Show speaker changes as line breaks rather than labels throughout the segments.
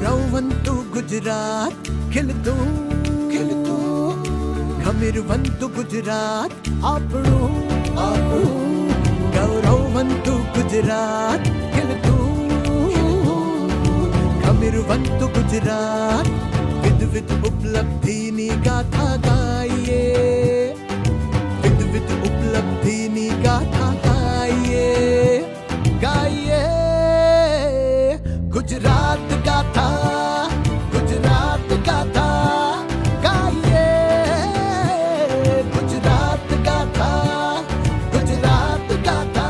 गौरवंतु गुजरात खिलतू खिलतू खमीरवंतु गुजरात આપણું गौरवंतु गुजरात खिलतू खमीरवंतु गुजरात विध विध उपलब्धिनी गाथा गाઈએ विध विध उपलब्धिनी गाथा गाઈએ गाઈએ गुजरात गाथा गुजरात गाथा गाઈએ गुजरात गाथा गुजरात गाथा।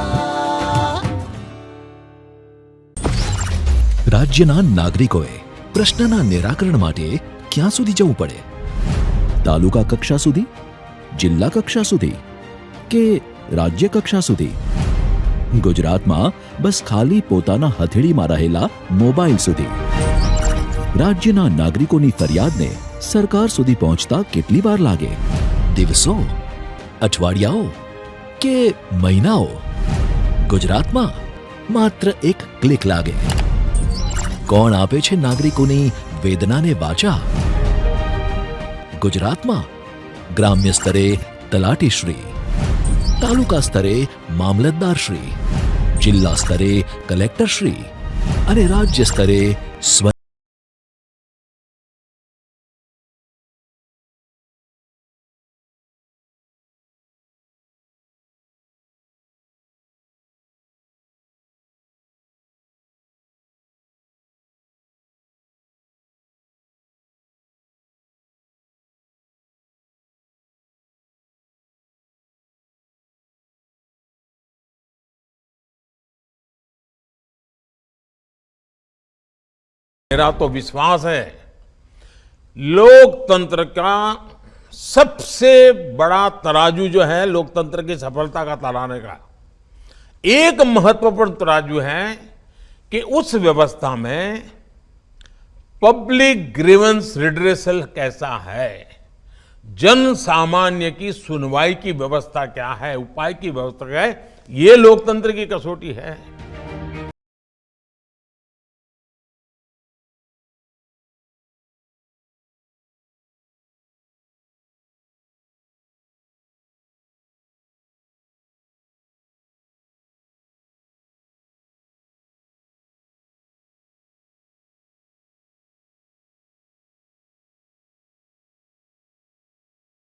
રાજ્યના નાગરિકોએ પ્રશ્નના નિરાકરણ માટે ક્યાં સુધી જવું પડે? તાલુકા કક્ષા સુધી, જિલ્લા કક્ષા સુધી કે રાજ્ય કક્ષા સુધી? ગુજરાતમાં બસ ખાલી પોતાના હથેળીમાં રહેલા મોબાઈલ સુધી। રાજ્યના નાગરિકોની ફરિયાદને સરકાર સુધી પહોંચતા કેટલી વાર લાગે? દિવસો, અઠવાડિયાઓ કે મહિનાઓ? ગુજરાતમાં માત્ર એક ક્લિક લાગે। કોણ આપે છે નાગરિકોની વેદનાને વાચા? ગુજરાતમાં ગ્રામ્ય સ્તરે તલાટીશ્રી, તાલુકા સ્તરે મામલતદારશ્રી, જિલ્લા સ્તરે કલેક્ટરશ્રી અને રાજ્ય સ્તરે
मेरा तो विश्वास है लोकतंत्र का सबसे बड़ा तराजू जो है लोकतंत्र की सफलता का तराने का एक महत्वपूर्ण तराजू है कि उस व्यवस्था में पब्लिक ग्रीवेंस रिड्रेसल कैसा है, जन सामान्य की सुनवाई की व्यवस्था क्या है, उपाय की व्यवस्था क्या है, ये लोकतंत्र की कसौटी है।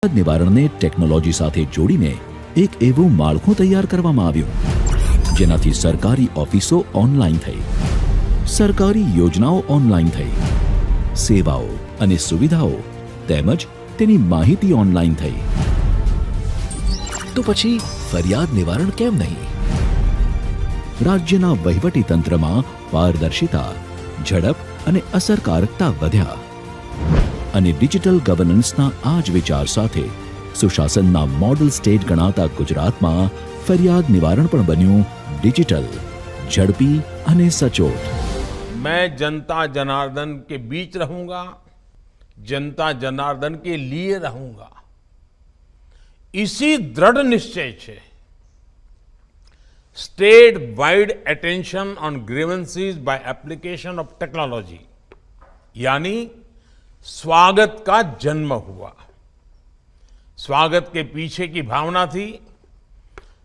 નિવારણને ટેકનોલોજી સાથે જોડીને એક એવું માળખું તૈયાર કરવામાં આવ્યું જેનાથી સરકારી ઓફિસો ઓનલાઈન થઈ, સરકારી યોજનાઓ ઓનલાઈન થઈ, સેવાઓ અને સુવિધાઓ તેમજ તેની માહિતી ઓનલાઈન થઈ। તો પછી ફરિયાદ નિવારણ કેમ નહીં? રાજ્યના વહીવટી તંત્રમાં પારદર્શિતા, ઝડપ અને અસરકારકતા વધ્યા અને ડિજિટલ ગવર્નન્સના આ જ વિચાર સાથે સુશાસનના મોડલ સ્ટેટ ગણાતા ગુજરાતમાં ફરિયાદ નિવારણ પણ બન્યું ડિજિટલ, ઝડપી અને સચોટ।
मैं जनता जनार्दन के बीच रहूंगा, जनता जनार्दन के लिए रहूंगा, इसी दृढ़ निश्चय से state wide attention on grievances by application of technology यानी स्वागत का जन्म हुआ। स्वागत के पीछे की भावना थी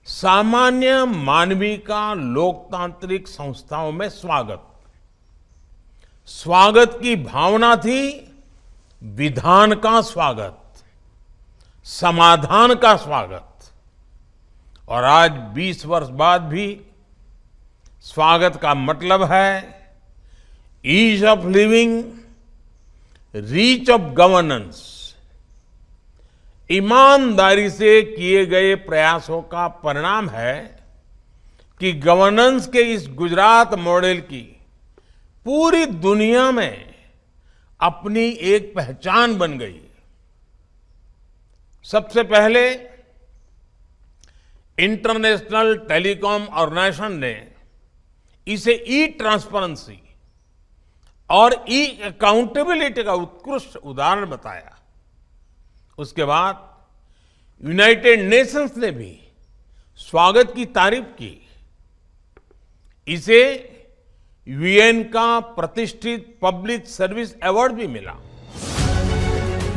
सामान्य मानवीय का लोकतांत्रिक संस्थाओं में स्वागत, स्वागत की भावना थी विधान का स्वागत, समाधान का स्वागत, और आज 20 वर्ष बाद भी स्वागत का मतलब है ease of living, reach of governance. ईमानदारी से किए गए प्रयासों का परिणाम है कि गवर्नेंस के इस गुजरात मॉडल की पूरी दुनिया में अपनी एक पहचान बन गई। सबसे पहले इंटरनेशनल टेलीकॉम ऑर्गेनाइजेशन ने इसे ई ट्रांसपेरेंसी और ई अकाउंटेबिलिटी का उत्कृष्ट उदाहरण बताया। उसके बाद यूनाइटेड नेशंस ने भी स्वागत की तारीफ की। इसे यूएन का प्रतिष्ठित पब्लिक सर्विस अवार्ड भी मिला।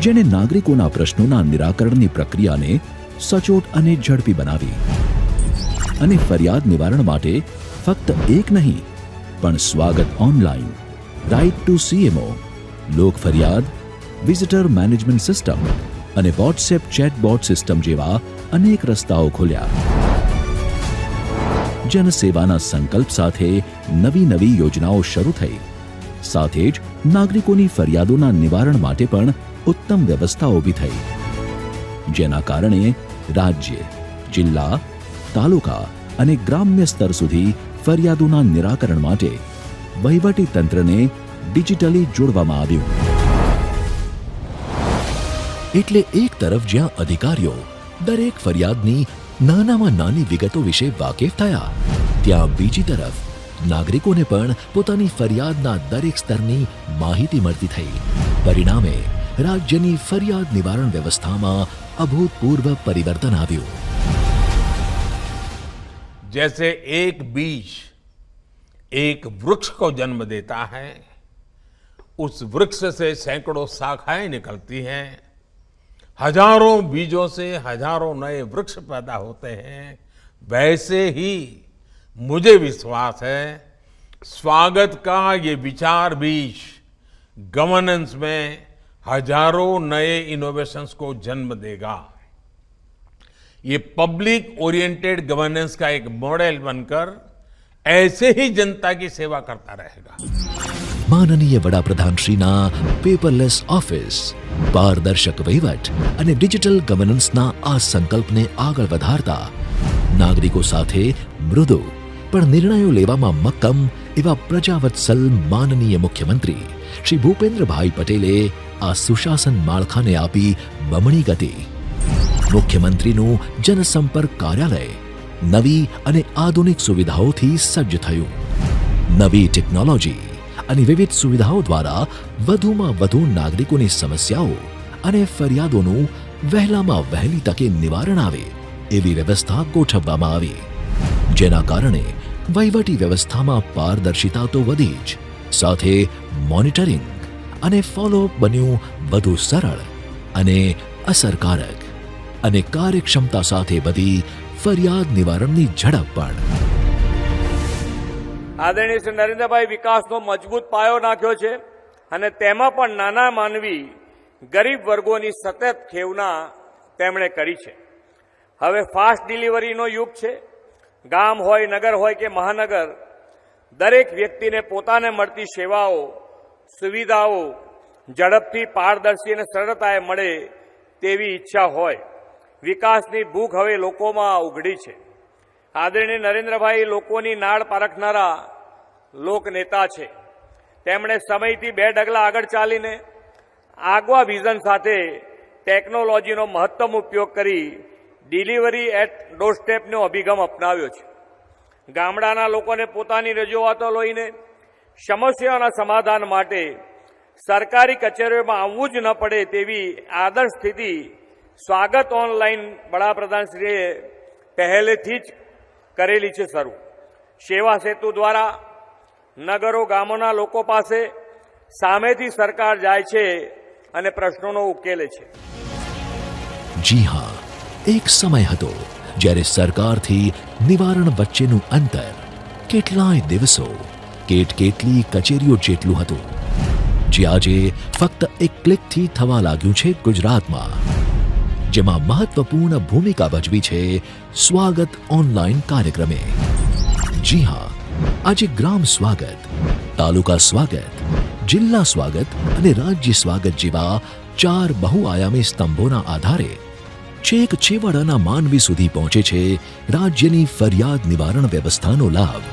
જેણે નાગરિકોના પ્રશ્નોના નિરાકરણની પ્રક્રિયાને સચોટ અને ઝડપી બનાવી અને ફરિયાદ નિવારણ માટે ફક્ત એક નહીં પણ સ્વાગત ઓનલાઈન, રાઇટ ટુ સીએમઓ, લોક ફરિયાદ, વિઝિટર મેનેજમેન્ટ સિસ્ટમ અને વોટ્સએપ ચેટબોટ સિસ્ટમ જેવા અનેક રસ્તાઓ ખોલ્યા. જનસેવાના સંકલ્પ સાથે નવી નવી યોજનાઓ શરૂ થઈ. સાથે જ નાગરિકોની ફરિયાદોના નિવારણ માટે પણ ઉત્તમ વ્યવસ્થા ઊભી થઈ, જેના કારણે રાજ્ય, જિલ્લા, તાલુકા અને ગ્રામ્ય સ્તર સુધી ફરિયાદોના નિરાકરણ માટે વહીવટી તંત્રને ડિજિટલી જોડવામાં આવ્યું. એટલે એક તરફ જ્યાં અધિકારીઓ દરેક ફરિયાદની નાનામાં નાની વિગતો વિશે વાકેફ થયા, ત્યાં બીજી તરફ નાગરિકોને પણ પોતાની ફરિયાદના દરેક સ્તરની માહિતી મળતી થઈ. પરિણામે રાજ્યની ફરિયાદ નિવારણ વ્યવસ્થામાં અભૂતપૂર્વ પરિવર્તન આવ્યું.
जैसे एक बीज एक वृक्ष को जन्म देता है, उस वृक्ष से सैकड़ों शाखाएं निकलती हैं, हजारों बीजों से हजारों नए वृक्ष पैदा होते हैं, वैसे ही मुझे विश्वास है स्वागत का ये विचार बीज गवर्नेंस में हजारों नए इनोवेशंस को जन्म देगा. ये पब्लिक ओरिएंटेड गवर्नेंस का एक मॉडल बनकर ऐसे ही जनता की सेवा करता रहेगा.
માનનીય વડાપ્રધાનશ્રીના પેપરલેસ ઓફિસ, પારદર્શક વહીવટ અને ડિજિટલ ગવર્નન્સના આ સંકલ્પને આગળ વધારતા નાગરિકો સાથે મૃદુ પણ નિર્ણયો લેવામાં મક્કમ એવા પ્રજાવત્સલ માનનીય મુખ્યમંત્રી શ્રી ભૂપેન્દ્રભાઈ પટેલે આ સુશાસન માળખાને આપી બમણી ગતિ. મુખ્યમંત્રીનું જનસંપર્ક કાર્યાલય નવી અને આધુનિક સુવિધાઓથી સજ્જ થયું. નવી ટેકનોલોજી અને વિવિધ સુવિધાઓ દ્વારા વધુમાં વધુ નાગરિકોની સમસ્યાઓ અને ફરિયાદોનું વહેલામાં વહેલી તકે નિવારણ આવે એવી વ્યવસ્થા ગોઠવવામાં આવી, જેના કારણે વહીવટી વ્યવસ્થામાં પારદર્શિતા તો વધી જ, સાથે મોનિટરિંગ અને ફોલોઅપ બન્યું વધુ સરળ અને અસરકારક અને કાર્યક્ષમતા સાથે વધી ફરિયાદ નિવારણની ઝડપ પણ.
આદરણીય શ્રી નરેન્દ્રભાઈ વિકાસનો મજબૂત પાયો નાખ્યો છે અને તેમાં પણ નાના માનવી ગરીબ વર્ગોની સતત ખેવના તેમણે કરી છે. હવે ફાસ્ટ ડિલિવરીનો યુગ છે. ગામ હોય, નગર હોય કે મહાનગર, દરેક વ્યક્તિને પોતાને મળતી સેવાઓ, સુવિધાઓ ઝડપથી, પારદર્શી અને સરળતાએ મળે તેવી ઈચ્છા હોય. વિકાસની ભૂખ હવે લોકોમાં ઉઘડી છે. આદરણીય નરેન્દ્રભાઈ લોકોની નાળ પારખનારા લોકનેતા છે. તેમણે સમયથી 2 ડગલા આગળ ચાલીને આગવા વિઝન સાથે ટેકનોલોજીનો મહત્તમ ઉપયોગ કરી ડિલિવરી એટ ડોરસ્ટેપનો અભિગમ અપનાવ્યો છે. ગામડાના લોકોને પોતાની રજૂઆતો લઈને સમસ્યાઓના સમાધાન માટે સરકારી કચેરીઓમાં આવવું જ ન પડે તેવી આદર્શ સ્થિતિ સ્વાગત ઓનલાઈન વડાપ્રધાનશ્રીએ પહેલેથી જ કરેલી છે શરૂ. સેવા સેતુ દ્વારા નગરો, ગામોના લોકો પાસે સામેથી સરકાર જાય છે અને પ્રશ્નોનો ઉકેલે છે.
જી હા, એક સમય હતો જ્યારે સરકારથી નિવારણ વચ્ચેનું અંતર કેટલાય દિવસો, કેટલી કચેરીઓ જેટલું હતું, જે આજે ફક્ત એક ક્લિકથી થવા લાગ્યું છે ગુજરાતમાં, જેમાં મહત્વપૂર્ણ ભૂમિકા ભજવી છે સ્વાગત ઓનલાઈન કાર્યક્રમે. જી હા, આજે ગ્રામ સ્વાગત, તાલુકા સ્વાગત, જિલ્લા સ્વાગત અને રાજ્ય સ્વાગત જેવા 4 બહુઆયામી સ્તંભોના આધારે છેક છેવાડાના માનવી સુધી પહોંચે છે રાજ્યની ફરિયાદ નિવારણ વ્યવસ્થાનો લાભ.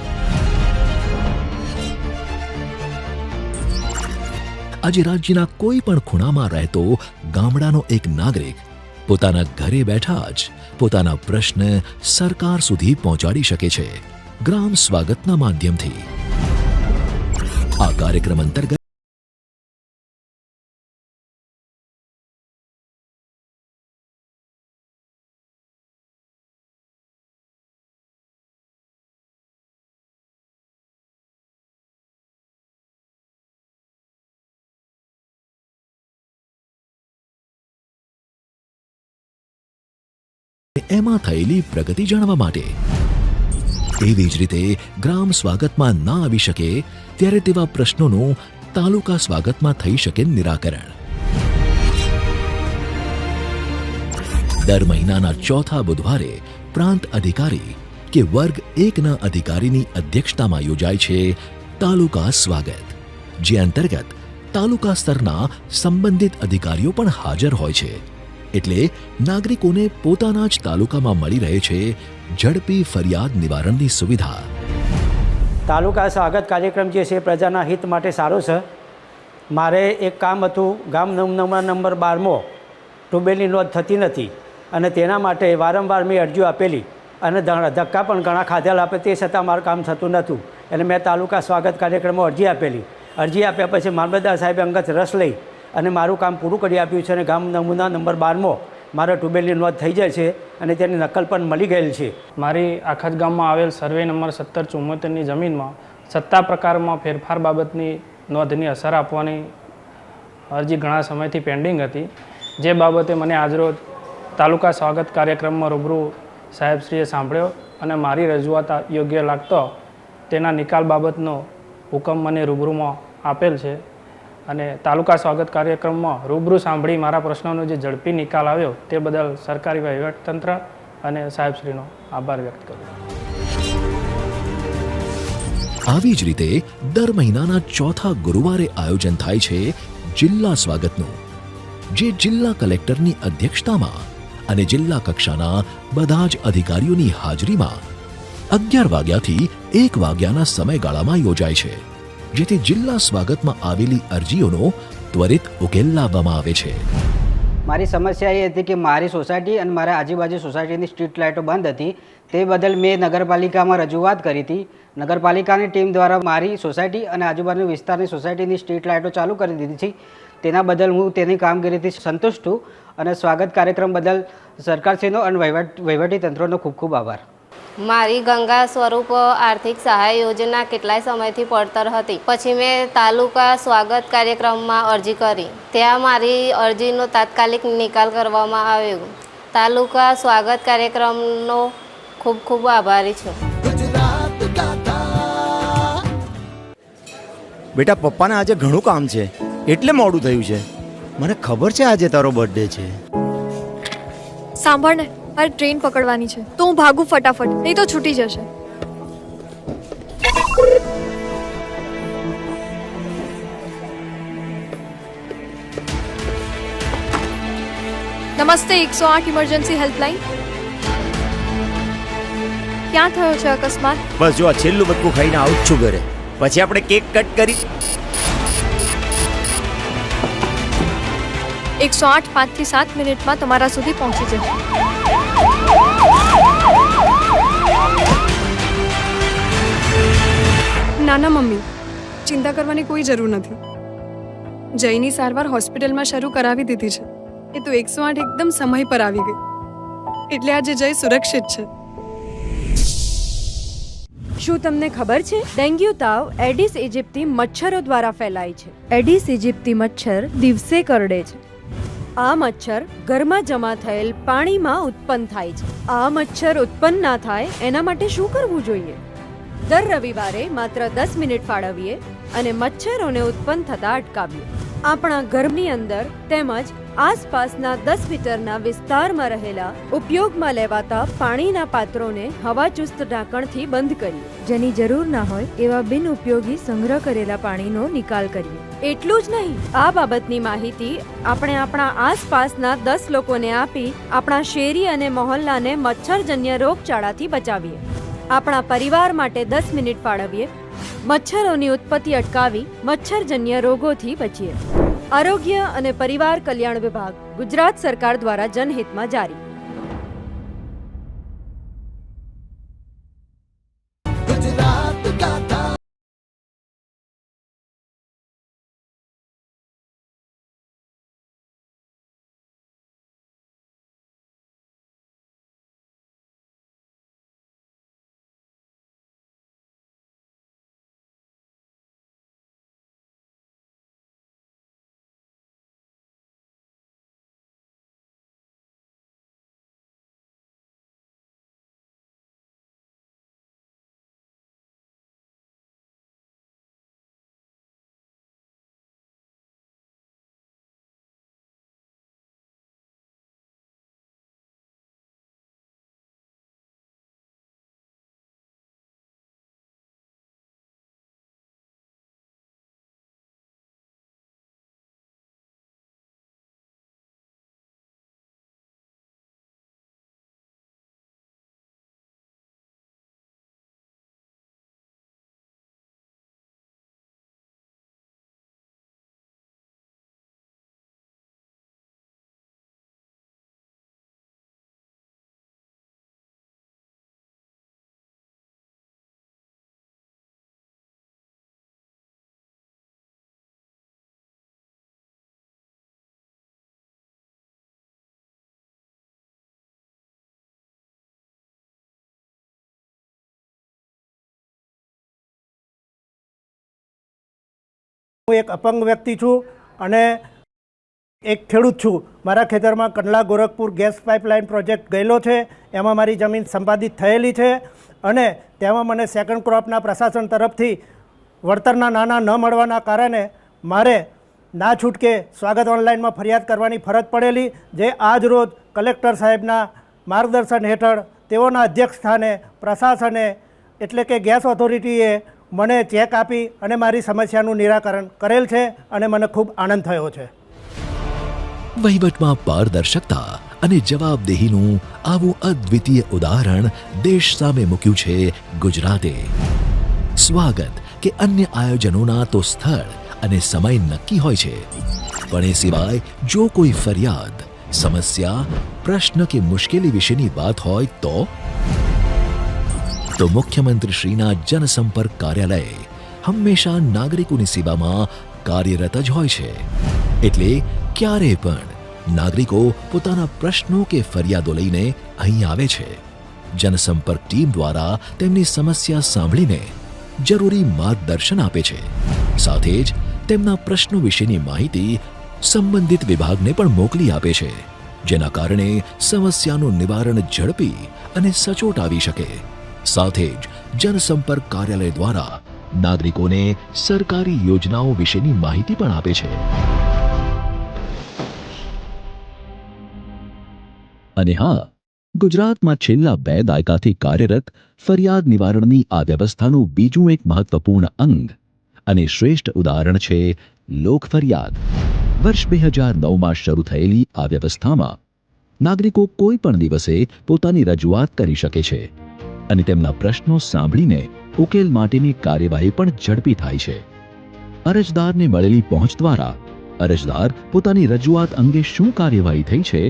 આજે રાજ્યના કોઈ પણ ખૂણામાં રહેતો ગામડાનો એક નાગરિક પોતાના ઘરે બેઠા જ પોતાના પ્રશ્ન સરકાર સુધી પહોંચાડી શકે છે ગ્રામ સ્વાગતના માધ્યમથી. આ કાર્યક્રમ અંતર્ગત એમાં થયેલી પ્રગતિ જાણવા માટે. એવી જ રીતે ગ્રામ સ્વાગતમાં ના આવી શકે ત્યારે તેવા પ્રશ્નોનું તાલુકા સ્વાગતમાં થઈ શકે નિરાકરણ. દર મહિનાના ચોથા બુધવારે પ્રાંત અધિકારી કે વર્ગ 1ના અધિકારીની અધ્યક્ષતામાં યોજાય છે તાલુકા સ્વાગત, જે અંતર્ગત તાલુકા સ્તરના સંબંધિત અધિકારીઓ પણ હાજર હોય છે. એટલે નાગરિકોને પોતાના જ તાલુકામાં મળી રહે છે ઝડપી ફરિયાદ નિવારણની સુવિધા.
તાલુકા સ્વાગત કાર્યક્રમ જે છે પ્રજાના હિત માટે સારો છે. મારે એક કામ હતું, ગામ નંબર 12 ટ્યુબવેલની નોંધ થતી નથી અને તેના માટે વારંવાર મેં અરજીઓ આપેલી અને ધક્કા પણ ઘણા ખાધેલા આપે, તે છતાં મારું કામ થતું નહોતું. એટલે મેં તાલુકા સ્વાગત કાર્યક્રમમાં અરજી આપેલી. અરજી આપ્યા પછી મામલતદાર સાહેબે અંગત રસ લઈ અને મારું કામ પૂરું કરી આપ્યું છે અને ગામ નમૂના નંબર 12 મારા ટ્યુબવેલની નોંધ થઈ જાય છે અને તેની નકલ પણ મળી ગયેલ છે.
મારી આખત ગામમાં આવેલ સર્વે નંબર 1774ની જમીનમાં સત્તા પ્રકારમાં ફેરફાર બાબતની નોંધની અસર આપવાની અરજી ઘણા સમયથી પેન્ડિંગ હતી, જે બાબતે મને આજરોજ તાલુકા સ્વાગત કાર્યક્રમમાં રૂબરૂ સાહેબશ્રીએ સાંભળ્યો અને મારી રજૂઆત યોગ્ય લાગતો તેના નિકાલ બાબતનો હુકમ મને રૂબરૂમાં આપેલ છે. અને તાલુકા સ્વાગત કાર્યક્રમમાં રૂબરૂ સાંભળી મારા પ્રશ્નોનો જે ઝડપી નિકાલ આવ્યો તે બદલ સરકારી વહીવટતંત્ર અને સાહેબશ્રીનો આભાર વ્યક્ત કરું.
આવી જ રીતે દર મહિનાના ચોથા ગુરુવારે આયોજન થાય છે જિલ્લા સ્વાગતનું, જે જિલ્લા કલેક્ટરની અધ્યક્ષતામાં અને જિલ્લા કક્ષાના બધા જ અધિકારીઓની હાજરીમાં 11 વાગ્યાથી 1 વાગ્યાના સમયગાળામાં યોજાય છે, જેથી જિલ્લા સ્વાગતમાં આવેલી અરજીઓનો ત્વરિત ઉકેલ લાવવામાં આવે છે.
મારી સમસ્યા એ હતી કે મારી સોસાયટી અને મારા આજુબાજુ સોસાયટીની સ્ટ્રીટ લાઇટો બંધ હતી. તે બદલ મેં નગરપાલિકામાં રજૂઆત કરી હતી. નગરપાલિકાની ટીમ દ્વારા મારી સોસાયટી અને આજુબાજુ વિસ્તારની સોસાયટીની સ્ટ્રીટ લાઇટો ચાલુ કરી દીધી છે. તેના બદલ હું તેની કામગીરીથી સંતુષ્ટ છું અને સ્વાગત કાર્યક્રમ બદલ સરકારશ્રીનો અને વહીવટી તંત્રનો ખૂબ ખૂબ આભાર.
મારી ગંગા સ્વરૂપ આર્થિક સહાય યોજના કેટલાય સમયથી પડતર હતી. પછી મેં તાલુકા સ્વાગત કાર્યક્રમમાં અરજી કરી. ત્યાં મારી અરજીનો તાત્કાલિક નિકાલ કરવામાં આવ્યો. તાલુકા સ્વાગત કાર્યક્રમનો ખૂબ ખૂબ આભારી છું.
ગુજરાત ગાથા.
બેટા, પપ્પાને આજે ઘણું કામ છે એટલે મોડું થયું છે. મને ખબર છે આજે તારો બર્થડે છે.
સાંભળ ને, મારે ટ્રેન પકડવાની છે તો હું ભાગું ફટાફટ, નહીં તો છૂટી જશે. નમસ્તે, 108 ઇમરજન્સી હેલ્પલાઇન. ક્યાં થયો છે અકસ્માત?
બસ જો આ છેલ્લું બટકું ખાઈને આવું જ છું ઘરે. પછી આપણે કેક કટ કરી.
108 5 થી 7 મિનિટમાં તમારા સુધી પહોંચી જશે.
નાના મમ્મી, ચિંતા કરવાની કોઈ જરૂર નથી. જયની સારવાર હોસ્પિટલમાં શરૂ કરાવી દીધી છે. એ તો 108 એકદમ સમય પર આવી ગઈ, એટલે આજે જય સુરક્ષિત છે.
શું તમને ખબર છે, ડેન્ગ્યુ તાવ એડિસ ઇજિપ્તી મચ્છરો દ્વારા ફેલાય છે. એડિસ ઇજિપ્તી મચ્છર દિવસે કરડે છે. આ મચ્છર ઘરમાં જમા થયેલ પાણીમાં ઉત્પન્ન થાય છે. આ મચ્છર ઉત્પન્ન ના થાય એના માટે શું કરવું જોઈએ? દર રવિવારે માત્ર 10 મિનિટ ફાળવીએ અને મચ્છરોને ઉત્પન્ન થતા અટકાવીએ. આપણા ઘરની અંદર તેમજ આસપાસના 10 મીટરના વિસ્તારમાં રહેલા ઉપયોગમાં લેવાતા પાણીના પાત્રોને હવાચુસ્ત ઢાંકણથી બંધ કરીએ. જેની જરૂર ના હોય એવા બિનઉપયોગી સંગ્રહ કરેલા પાણીનો નિકાલ કરીએ. એટલું જ નહીં, આ બાબતની માહિતી આપણે આપણા આસપાસના 10 લોકોને આપી આપણા શેરી અને મહોલ્લાને મચ્છરજન્ય રોગચાળાથી બચાવીએ. આપણા પરિવાર માટે 10 મિનિટ ફાળવીએ. મચ્છરોની ઉત્પત્તિ અટકાવી મચ્છરજન્ય રોગોથી બચીએ. આરોગ્ય અને પરિવાર કલ્યાણ વિભાગ, ગુજરાત સરકાર દ્વારા જનહિતમાં જારી.
હું એક અપંગ વ્યક્તિ છું અને એક ખેડૂત છું. મારા ખેતરમાં Kandla Gorakhpur gas pipeline project ગયેલો છે. એમાં મારી જમીન સંપાદિત થયેલી છે અને તેમાં મને સેકન્ડ ક્રોપના પ્રશાસન તરફથી વળતરના નાણાં ન મળવાના કારણે મારે ના છૂટકે સ્વાગત ઓનલાઈનમાં ફરિયાદ કરવાની ફરજ પડેલી, જે આજ રોજ કલેક્ટર સાહેબના માર્ગદર્શન હેઠળ તેઓના અધ્યક્ષ સ્થાને પ્રશાસને એટલે કે ગેસ ઓથોરિટીએ મને ચેક આપી અને મારી સમસ્યાનું નિરાકરણ કરેલ છે અને મને ખૂબ આનંદ થયો છે.
વહીવટમાં પારદર્શકતા અને જવાબદેહીનું આવું અદ્વિતીય ઉદાહરણ દેશ સામે મૂક્યું છે ગુજરાતે. સ્વાગત કે અન્ય આયોજનોના તો સ્થળ અને સમય નક્કી હોય છે, પણ એ સિવાય જો કોઈ ફરિયાદ, સમસ્યા, પ્રશ્ન કે મુશ્કેલી વિશેની વાત હોય તો મુખ્યમંત્રીશ્રીના જનસંપર્ક કાર્યાલય હંમેશા નાગરિકોની સેવામાં કાર્યરત જ હોય છે. એટલે ક્યારેય પણ નાગરિકો પોતાના પ્રશ્નો કે ફરિયાદો લઈને અહીં આવે છે. જનસંપર્ક ટીમ દ્વારા તેમની સમસ્યા સાંભળીને જરૂરી માર્ગદર્શન આપે છે. સાથે જ તેમના પ્રશ્નો વિશેની માહિતી સંબંધિત વિભાગને પણ મોકલી આપે છે, જેના કારણે સમસ્યાનું નિવારણ ઝડપી અને સચોટ આવી શકે. સાથે જ જનસંપર્ક કાર્યાલય દ્વારા નાગરિકોને સરકારી યોજનાઓ વિશેની માહિતી પણ આપે છે. અને હા, ગુજરાતમાં છેલ્લા 2 દાયકાથી કાર્યરત ફરિયાદ નિવારણની આ વ્યવસ્થાનું બીજું એક મહત્વપૂર્ણ અંગ અને શ્રેષ્ઠ ઉદાહરણ છે લોક ફરિયાદ. વર્ષ 2009માં શરૂ થયેલી આ વ્યવસ્થામાં નાગરિકો કોઈ પણ દિવસે પોતાની રજૂઆત કરી શકે છે અને તેમના પ્રશ્નો સાંભળીને ઉકેલ માટેની કાર્યવાહી પણ ઝડપી થાય છે. અરજદારને મળેલી પહોંચ દ્વારા અરજદાર પોતાની રજૂઆત અંગે શું કાર્યવાહી થઈ છે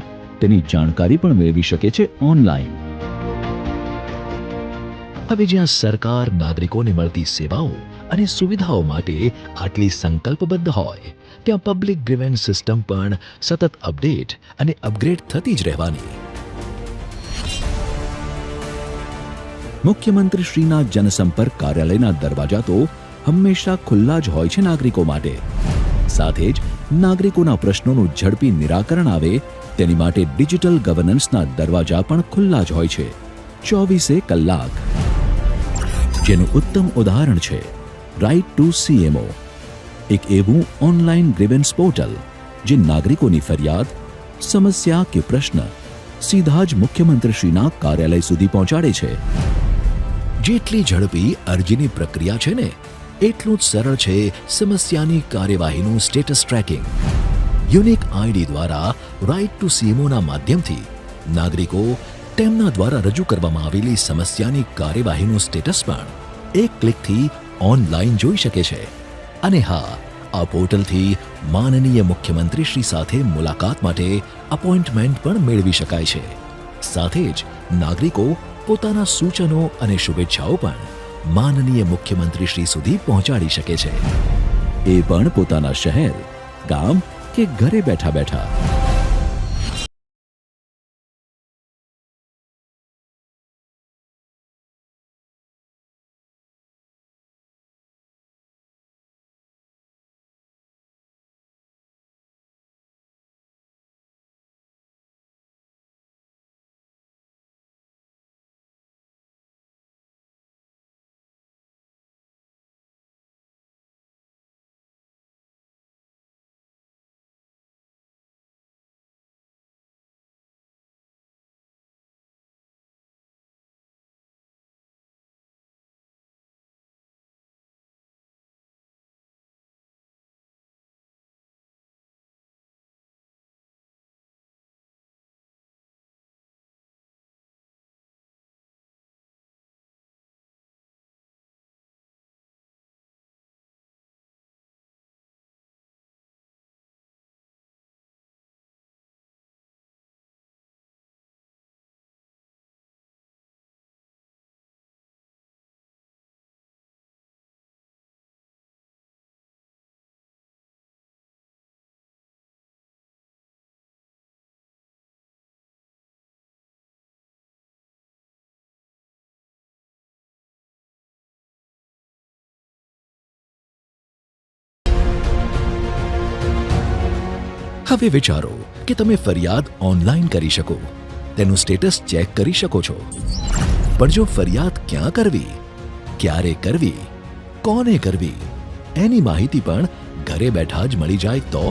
તેની જાણકારી પણ મેળવી શકે છે ઓનલાઈન. હવે જ્યાં સરકાર નાગરિકોને મળતી સેવાઓ અને સુવિધાઓ માટે આટલી સંકલ્પબદ્ધ હોય, ત્યાં પબ્લિક ગ્રીવન્સ સિસ્ટમ પણ સતત અપડેટ અને અપગ્રેડ થતી જ રહેવાની. મુખ્યમંત્રીશ્રીના જનસંપર્ક કાર્યાલયના દરવાજા તો હંમેશા ખુલ્લા જ હોય છે નાગરિકો માટે. સાથે જ નાગરિકોના પ્રશ્નોનું ઝડપી નિરાકરણ આવે તેની માટે ડિજિટલ ગવર્નન્સના દરવાજા પણ ખુલ્લા જ હોય છે 24 કલાક. જેનું ઉત્તમ ઉદાહરણ છે રાઇટ ટુ સીએમઓ, એક એવું ઓનલાઈન ગ્રીવન્સ પોર્ટલ જે નાગરિકોની ફરિયાદ, સમસ્યા કે પ્રશ્ન સીધા જ મુખ્યમંત્રીશ્રીના કાર્યાલય સુધી પહોંચાડે છે. જેટલી ઝડપી અરજીની પ્રક્રિયા છે ને, એટલું જ સરળ છે સમસ્યાની કાર્યવાહીનું સ્ટેટસ ટ્રેકિંગ. યુનિક આઈડી દ્વારા રાઇટ ટુ સીએમઓના માધ્યમથી નાગરિકો તેમના દ્વારા રજૂ કરવામાં આવેલી સમસ્યાની કાર્યવાહીનું સ્ટેટસ પણ એક ક્લિકથી ઓનલાઈન જોઈ શકે છે. અને હા, આ પોર્ટલથી માનનીય મુખ્યમંત્રીશ્રી સાથે મુલાકાત માટે અપોઇન્ટમેન્ટ પણ મેળવી શકાય છે. સાથે જ નાગરિકો પોતાના સૂચનો અને શુભેચ્છાઓ પણ માનનીય મુખ્યમંત્રીશ્રી સુધી પહોંચાડી શકે છે, એ પણ પોતાના શહેર, ગામ કે ઘરે બેઠા બેઠા. હવે વિચારો કે તમે ફરિયાદ ઓનલાઈન કરી શકો, તેનું સ્ટેટસ ચેક કરી શકો છો, પણ જો ફરિયાદ ક્યાં કરવી, ક્યારે કરવી, કોને કરવી, એની માહિતી પણ ઘરે બેઠા જ મળી જાય તો?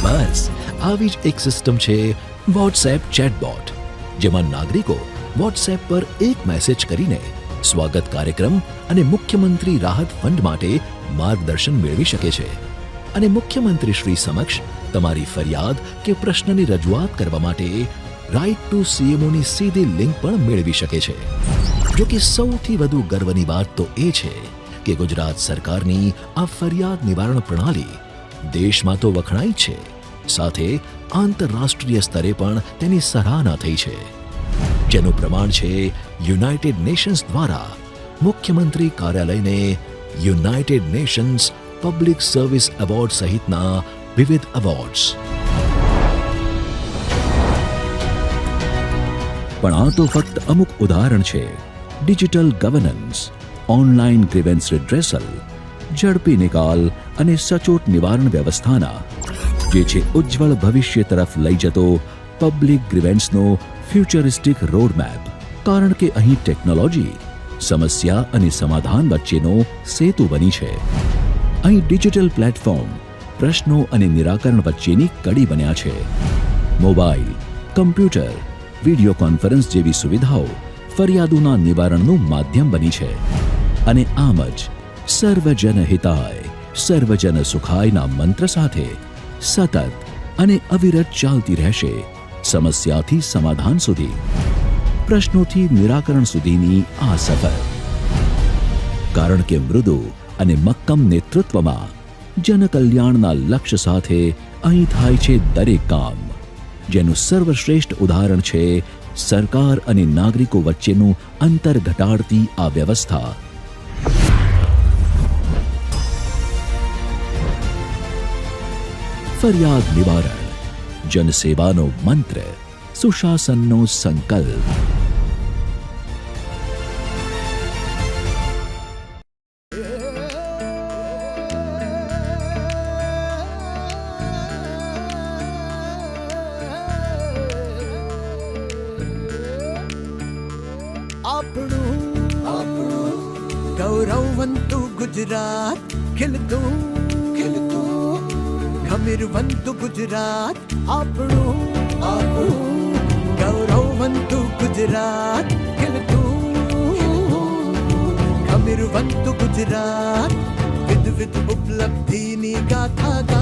બસ આવી જ એક સિસ્ટમ છે વોટ્સએપ ચેટબોટ, જેમાં નાગરિકો વોટ્સએપ પર એક મેસેજ કરીને સ્વાગત કાર્યક્રમ અને મુખ્યમંત્રી રાહત ફંડ માટે માર્ગદર્શન મેળવી શકે છે અને મુખ્યમંત્રી શ્રી સમક્ષ તમારી ફરિયાદ કે પ્રશ્નની રજૂઆત કરવા માટે રાઇટ ટુ સીએમઓની સીધી લિંક પણ મેળવી શકે છે. જો કે સૌથી વધુ ગર્વની વાત તો એ છે કે ગુજરાત સરકારની આ ફરિયાદ નિવારણ પ્રણાલી દેશમાં તો વખણાઈ છે, સાથે આંતરરાષ્ટ્રીય સ્તરે પણ તેની સરાહના થઈ છે, જેનું પ્રમાણ છે યુનાઇટેડ નેશન્સ દ્વારા મુખ્યમંત્રી કાર્યાલયને united nations public service award સહિતના વિવિધ એવોર્ડ્સ. પણ આ તો ફક્ત અમુક ઉદાહરણ છે digital governance, online grievance redressal, ઝડપી નિકાલ અને સચોટ નિવારણ વ્યવસ્થાના, જે છે ઉજ્જવળ ભવિષ્ય તરફ લઈ જતો પબ્લિક ગ્રીવેન્સનો ફ્યુચરિસ્ટિક રોડમેપ. કારણ કે અહીં ટેકનોલોજી સમસ્યા અને સમાધાન વચ્ચેનો સેતુ બની છે. અહીં ડિજિટલ પ્લેટફોર્મ પ્રશ્નો અને નિરાકરણ વચ્ચેની કડી બન્યા છે. મોબાઈલ, કમ્પ્યુટર, વિડીયો કોન્ફરન્સ જેવી સુવિધાઓ ફરિયાદોના નિવારણનું માધ્યમ બની છે. અને આમ જ સર્વજન હિતાય સર્વજન સુખાયના મંત્ર સાથે સતત અને અવિરત ચાલતી રહેશે સમસ્યાથી સમાધાન સુધી, પ્રશ્નોથી નિરાકરણ સુધીની આ સફર. કારણ કે મૃદુ અને મક્કમ નેતૃત્વમાં જનકલ્યાણના લક્ષ્ય સાથે અહીં થાય છે દરેક કામ, જેનું સર્વશ્રેષ્ઠ ઉદાહરણ છે સરકાર અને નાગરિકો વચ્ચેનું અંતર ઘટાડતી આ વ્યવસ્થા. ફરિયાદ નિવારણ, જનસેવાનો મંત્ર, સુશાસનનો સંકલ્પ.
ગૌરવવંતુ ગુજરાત, ખીલતું ખીલતું ગમીરવંતુ ગુજરાત, આપણું આપણું ગૌરવવંતુ ગુજરાત, ખીલતું ગમીરવંતુ ગુજરાત, વિધ વિધ ઉપલબ્ધિની ગાથા.